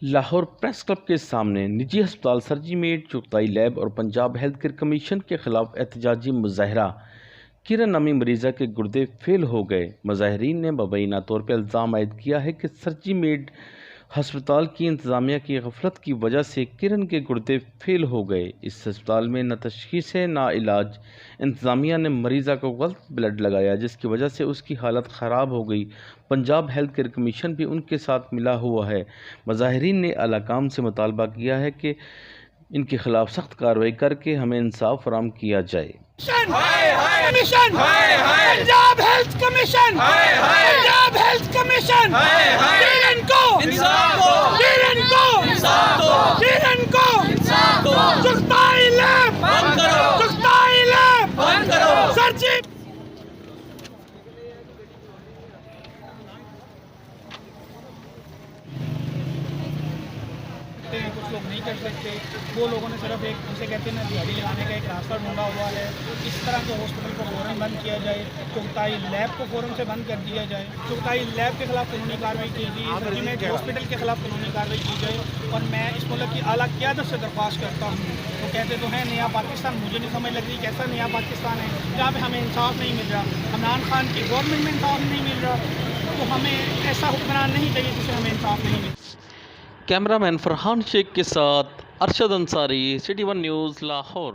Lahore press club के सामने निजी अस्पताल सर्जीमेट, चुगताई लैब और पंजाब हेल्थ केयर कमीशन के खिलाफ एहतजाजी मुजाहरा। किरण नामी मरीजा के गुर्दे फेल हो गए। मुजाहरीन ने मुबैना तौर पर इल्ज़ाम आयद किया है कि सर्जीमेट हस्पताल की इंतज़ामिया की गफलत की वजह से किरण के गुर्दे फेल हो गए। इस अस्पताल में न तशख़ीस है न इलाज। इंतज़ामिया ने मरीज़ा को गलत ब्लड लगाया जिसकी वजह से उसकी हालत ख़राब हो गई। पंजाब हेल्थ केयर कमीशन भी उनके साथ मिला हुआ है। मुजाहिरीन ने आला-काम से मुतालबा किया है कि इनके खिलाफ सख्त कार्रवाई करके हमें इंसाफ फराहम किया जाए। Punjab health commission, Punjab health commission, Kiran को चुगताई लैब बंद करो, सर्जी कुछ लोग नहीं कर सकते। वो लोगों ने सिर्फ एक उसे कहते हैं ना दिहाड़ी लगाने का एक रास्ता ढूंढा हुआ है। इस तरह के हॉस्पिटल को फ़ौरन बंद किया जाए, चुगताई लैब को फ़ौरन से बंद कर दिया जाए, चुगताई लैब के खिलाफ कानूनी कार्रवाई की जाए, सर्जीमेट हॉस्पिटल के खिलाफ कानूनी कार्रवाई की जाए। और मैं इस मुल्क की आला क़यादत से दरख्वास्त करता हूँ। वो कहते तो हैं नया पाकिस्तान, मुझे नहीं समझ लग रही कैसा नया पाकिस्तान है जहाँ पर हमें इंसाफ नहीं मिल रहा। इमरान खान की गवर्नमेंट में इंसाफ नहीं मिल रहा, तो हमें ऐसा हुक्मरान नहीं चाहिए जिससे हमें इंसाफ नहीं मिले। कैमरामैन फरहान शेख के साथ Arshad Ansari, city one news, Lahore.